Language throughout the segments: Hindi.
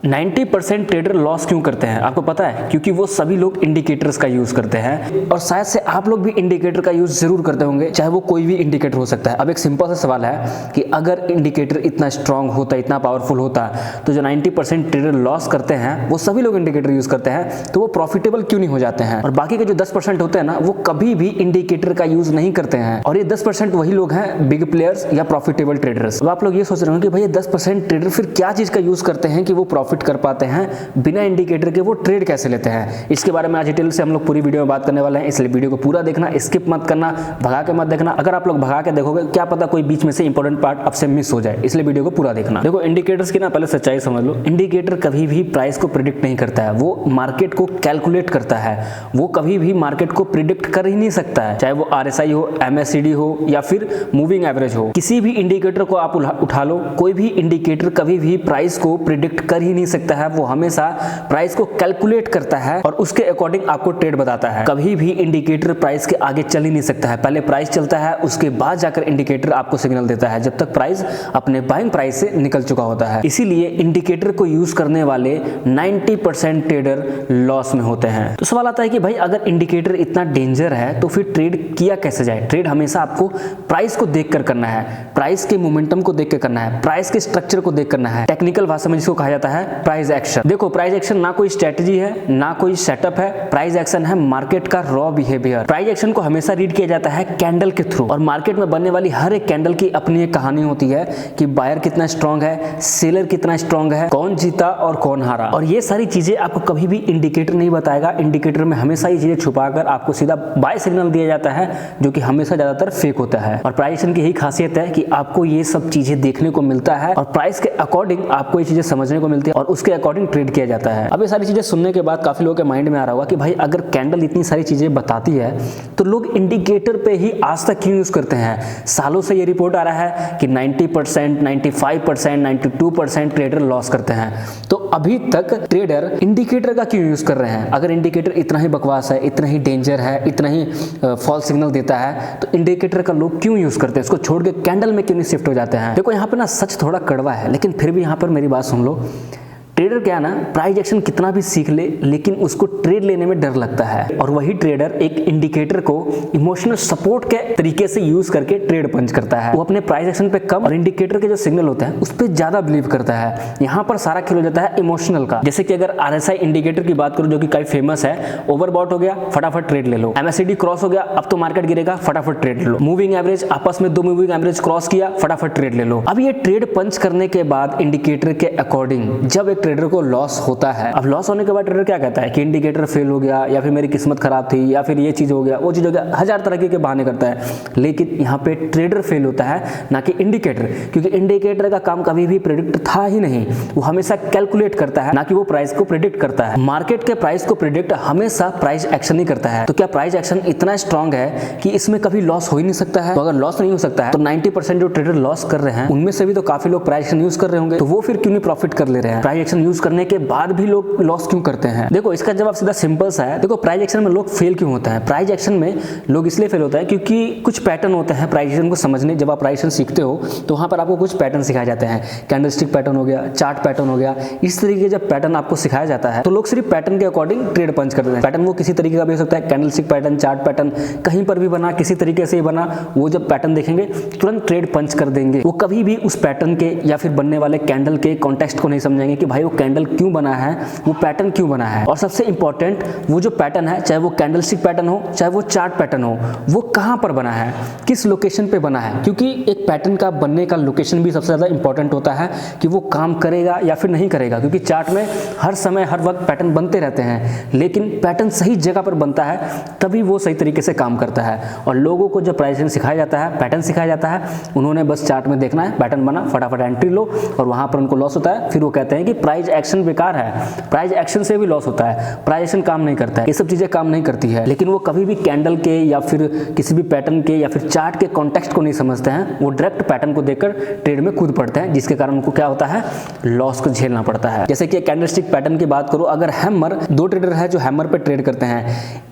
90% ट्रेडर लॉस क्यों करते हैं आपको पता है? क्योंकि वो सभी लोग इंडिकेटर्स का यूज करते हैं और शायद से आप लोग भी इंडिकेटर का यूज जरूर करते होंगे, चाहे वो कोई भी इंडिकेटर हो सकता है। अब एक सिंपल सा सवाल है कि अगर इंडिकेटर इतना स्ट्रांग होता, इतना पावरफुल होता, तो जो 90% ट्रेडर लॉस करते हैं वो सभी लोग इंडिकेटर यूज करते हैं, तो वो प्रॉफिटेबल क्यों नहीं हो जाते हैं? और बाकी के जो 10% होते हैं ना, वो कभी भी इंडिकेटर का यूज नहीं करते हैं। और ये 10% वही लोग हैं बिग प्लेयर्स या प्रॉफिटेबल ट्रेडर्स। अब आप लोग ये सोच रहे होंगे कि भाई ये 10% ट्रेडर फिर क्या चीज का यूज करते हैं कि वो प्रॉफिट कर पाते हैं बिना इंडिकेटर के, वो ट्रेड कैसे लेते हैं? इसके बारे में आज डिटेल से हम लोग पूरी वीडियो में बात करने वाले हैं, इसलिए वीडियो को पूरा देखना, स्किप मत करना, भगा के मत देखना। अगर आप लोग भगा के देखोगे, क्या पता कोई बीच में से इंपॉर्टेंट पार्ट आपसे मिस हो जाए, इसलिए वीडियो को पूरा देखना। देखो, इंडिकेटर्स की ना पहले सच्चाई समझ लो। इंडिकेटर कभी भी प्राइस को प्रिडिक्ट नहीं करता है, वो मार्केट को कैलकुलेट करता है। वो कभी भी मार्केट को प्रिडिक्ट कर ही नहीं सकता है, चाहे वो RSI हो, MACD हो या फिर मूविंग एवरेज हो। किसी भी इंडिकेटर को आप उठा लो, कोई भी इंडिकेटर कभी भी प्राइस को प्रिडिक्ट कर ही नहीं सकता है। वो हमेशा प्राइस को कैलकुलेट करता है और उसके अकॉर्डिंग आपको ट्रेड बताता है। कभी भी इंडिकेटर प्राइस के आगे चल ही नहीं सकता है। पहले प्राइस चलता है, उसके बाद जाकर इंडिकेटर आपको सिग्नल देता है, जब तक प्राइस अपने बाइंग प्राइस से निकल चुका होता है। इसीलिए इंडिकेटर को यूज करने वाले 90% ट्रेडर लॉस में होते हैं। तो सवाल आता है कि भाई अगर इंडिकेटर इतना डेंजर है तो फिर ट्रेड किया कैसे जाए? ट्रेड हमेशा आपको प्राइस को देखकर करना है, प्राइस के मोमेंटम को देखकर करना है, प्राइस के स्ट्रक्चर को देख करना है। टेक्निकल भाषा में जिसको कहा जाता है प्राइस एक्शन। देखो, प्राइस एक्शन ना कोई स्ट्रेटजी है, ना कोई सेटअप है। प्राइस एक्शन है मार्केट का रॉ बिहेवियर। प्राइस एक्शन को हमेशा रीड किया जाता है कैंडल के थ्रू, और मार्केट में बनने वाली हर एक कैंडल की अपनी एक कहानी होती है कि बायर कितना स्ट्रांग है, सेलर कितना स्ट्रांग है, कौन जीता और कौन हारा। और ये सारी चीजें आपको कभी भी इंडिकेटर नहीं बताएगा। इंडिकेटर में हमेशा ये चीजें छुपाकर आपको सीधा बाय सिग्नल दिया जाता है, जो कि हमेशा ज्यादातर फेक होता है। और प्राइस एक्शन की यही खासियत है कि आपको ये सब चीजें देखने को मिलता है और प्राइस के अकॉर्डिंग आपको ये चीजें समझने को मिलती है और उसके अकॉर्डिंग ट्रेड किया जाता है। अब ये सारी चीजें सुनने के बाद काफी लोगों के माइंड में आ रहा होगा कि भाई अगर कैंडल इतनी सारी चीजें बताती है तो लोग इंडिकेटर पे ही आज तक क्यों यूज करते हैं? सालों से ये रिपोर्ट आ रहा है कि 90%, 95%, 92% ट्रेडर लॉस करते हैं, तो अभी तक ट्रेडर इंडिकेटर का क्यों यूज कर रहे हैं? अगर इंडिकेटर इतना ही बकवास है, इतना ही डेंजर है, इतना ही फॉल्स सिग्नल देता है, तो इंडिकेटर का लोग क्यों यूज करते हैं? इसको छोड़ के कैंडल में क्यों नहीं शिफ्ट हो जाते हैं? देखो, यहाँ पे ना सच थोड़ा कड़वा है, लेकिन फिर भी यहाँ पर मेरी बात सुन लो। ट्रेडर क्या ना, प्राइस एक्शन कितना भी सीख ले, लेकिन उसको ट्रेड लेने में डर लगता है। और वही ट्रेडर एक इंडिकेटर को इमोशनल सपोर्ट के तरीके से यूज करके ट्रेड पंच करता है। वो अपने प्राइस एक्शन पे कम और इंडिकेटर के जो सिग्नल होते हैं उस पर ज्यादा बिलीव करता है। यहाँ पर सारा खेल हो जाता है इमोशनल का। जैसे कि अगर RSI इंडिकेटर की बात करूं, जो कि काफी फेमस है, ओवरबॉट हो गया, फटाफट ट्रेड ले लो। MACD क्रॉस हो गया, अब तो मार्केट गिरेगा, फटाफट ट्रेड ले लो। मूविंग एवरेज, आपस में दो मूविंग एवरेज क्रॉस किया, फटाफट ट्रेड ले लो। अब ये ट्रेड पंच करने के बाद इंडिकेटर के अकॉर्डिंग जब एक ट्रेडर को लॉस होता है, अब लॉस होने के बाद ट्रेडर क्या कहता है कि इंडिकेटर फेल हो गया, या फिर मेरी किस्मत खराब थी, या फिर ये चीज हो गया, वो चीज हो गया, हजार तरह के बहाने करता है। लेकिन यहाँ पे ट्रेडर फेल होता है, ना कि इंडिकेटर, क्योंकि इंडिकेटर का काम कभी भी प्रेडिक्ट था ही नहीं। वो हमेशा कैलकुलेट करता है, ना कि वो प्राइस को प्रेडिक्ट करता है। मार्केट के प्राइस को प्रेडिक्ट हमेशा प्राइस एक्शन ही करता है। तो क्या प्राइस एक्शन इतना स्ट्रांग है कि इसमें कभी लॉस हो ही नहीं सकता है? तो अगर लॉस नहीं हो सकता है तो 90% जो ट्रेडर लॉस कर रहे हैं उनमें से भी तो काफी लोग प्राइस एक्शन यूज कर रहे होंगे, तो वो फिर क्यों नहीं प्रॉफिट कर ले रहे हैं? प्राइस एक्शन यूज करने के बाद भी लोग लॉस क्यों करते हैं? देखो, इसका जवाब सीधा सिंपल सा है। देखो, प्राइस एक्शन में लोग फेल क्यों होता है? प्राइस एक्शन में लोग इसलिए फेल होता है क्योंकि कुछ पैटर्न होते हैं प्राइस एक्शन को समझने। जब आप प्राइस एक्शन सीखते हो तो वहां पर आपको कुछ पैटर्न सिखाए जाते हैं। कैंडलस्टिक पैटर्न हो गया, चार्ट पैटर्न हो गया, इस तरीके के जब पैटर्न आपको सिखाया जाता है तो लोग सिर्फ पैटर्न के अकॉर्डिंग ट्रेड पंच करते हैं। पैटर्न वो किसी तरीके का भी हो सकता है, कैंडलस्टिक पैटर्न, चार्ट पैटर्न, कहीं पर भी बना, किसी तरीके से ही बना, वो जब पैटर्न देखेंगे तुरंत ट्रेड पंच कर देंगे। वो कभी भी उस पैटर्न के या फिर बनने वाले कैंडल के कॉन्टेक्स्ट को नहीं समझेंगे कि भाई वो कैंडल क्यों बना है, वो पैटर्न क्यों बना है। और सबसे इंपॉर्टेंट, वो जो पैटर्न है, चाहे वो कैंडलस्टिक पैटर्न हो, चाहे वो चार्ट पैटर्न हो, वो कहां पर बना है, किस लोकेशन पे बना है। क्योंकि एक पैटर्न का बनने का लोकेशन भी सबसे ज्यादा इंपॉर्टेंट होता है कि वो काम करेगा या फिर नहीं करेगा। क्योंकि चार्ट में हर समय हर वक्त पैटर्न बनते रहते हैं, लेकिन पैटर्न सही जगह पर बनता है तभी वो सही तरीके से काम करता है। और लोगों को जब प्राइस एक्शन सिखाया जाता है, पैटर्न सिखाया जाता है, उन्होंने बस चार्ट में देखना है, पैटर्न बना, फटाफट एंट्री लो, और वहां पर उनको लॉस होता है। फिर वो कहते हैं कि प्राइस एक्शन बेकार है, प्राइस एक्शन से भी लॉस होता है, प्राइस एक्शन काम नहीं करता है, ये सब चीजें काम नहीं करती है। लेकिन वो कभी भी कैंडल के या फिर किसी भी पैटर्न के या फिर चार्ट के कॉन्टेक्स्ट को नहीं समझते हैं। वो डायरेक्ट पैटर्न को देखकर ट्रेड में कूद पड़ते हैं, जिसके कारण उनको क्या होता है, लॉस को झेलना पड़ता है। जैसे कि कैंडलस्टिक पैटर्न की बात करूं, अगर हैमर, दो ट्रेडर है जो हैमर पे ट्रेड करते हैं,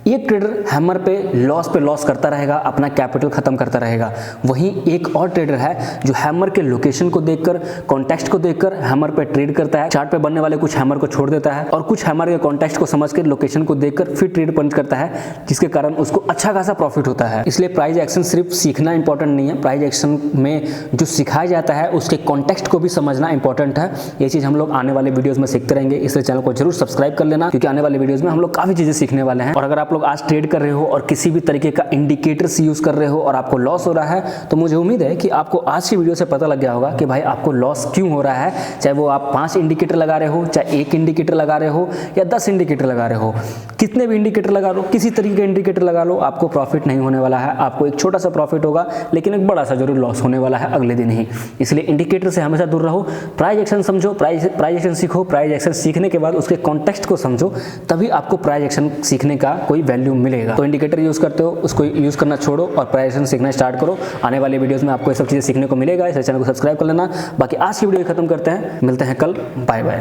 एक ट्रेडर हैमर पे लॉस करता रहेगा, अपना कैपिटल खत्म करता रहेगा। वहीं एक और ट्रेडर है जो हैमर के लोकेशन को देखकर, कॉन्टेक्स्ट को देखकर हैमर पे ट्रेड करता है, चार्ट चार्ट पे बनने वाले कुछ हैमर को छोड़ देता है और कुछ हैमर के कॉन्टेक्स्ट को समझ कर लोकेशन को देखकर फिर ट्रेड पंच करता है, जिसके कारण उसको अच्छा खासा प्रॉफिट होता है। इसलिए प्राइस एक्शन सिर्फ सीखना इंपॉर्टेंट नहीं है, प्राइस एक्शन में जो सिखाया जाता है उसके कॉन्टेक्स्ट को भी समझना इंपॉर्टेंट है। ये चीज हम लोग आने वाले वीडियोस में सीखते रहेंगे, इसलिए चैनल को जरूर सब्सक्राइब कर लेना, क्योंकि आने वाले वीडियोस में हम लोग काफी चीजें सीखने वाले हैं। और अगर आप लोग आज ट्रेड कर रहे हो और किसी भी तरीके का इंडिकेटर्स यूज कर रहे हो और आपको लॉस हो रहा है, तो मुझे उम्मीद है कि आपको आज की वीडियो से पता लग गया होगा कि भाई आपको लॉस क्यों हो रहा है। चाहे वो आप 5 इंडिकेटर लगा रहे हो, चाहे 1 इंडिकेटर लगा रहे हो या 10 इंडिकेटर लगा रहे हो, कितने भी इंडिकेटर लगा लो, किसी तरीके का इंडिकेटर लगा लो, आपको प्रॉफिट नहीं होने वाला है। आपको एक छोटा सा प्रॉफिट होगा, लेकिन एक बड़ा सा जरूर लॉस होने वाला है अगले दिन ही। इसलिए इंडिकेटर से हमेशा दूर रहो, प्राइस एक्शन समझो, प्राइस एक्शन सीखो, प्राइस एक्शन सीखने के बाद उसके कॉन्टेक्स्ट को समझो, तभी आपको प्राइस एक्शन सीखने का कोई वैल्यू मिलेगा। तो इंडिकेटर यूज करते हो उसको यूज करना छोड़ो और प्राइस एक्शन सीखना स्टार्ट करो। आने वाले वीडियोस में आपको ये सब चीजें सीखने को मिलेगा, इस चैनल को सब्सक्राइब कर लेना। बाकी आज की वीडियो खत्म करते हैं, मिलते हैं कल, बाय बाय।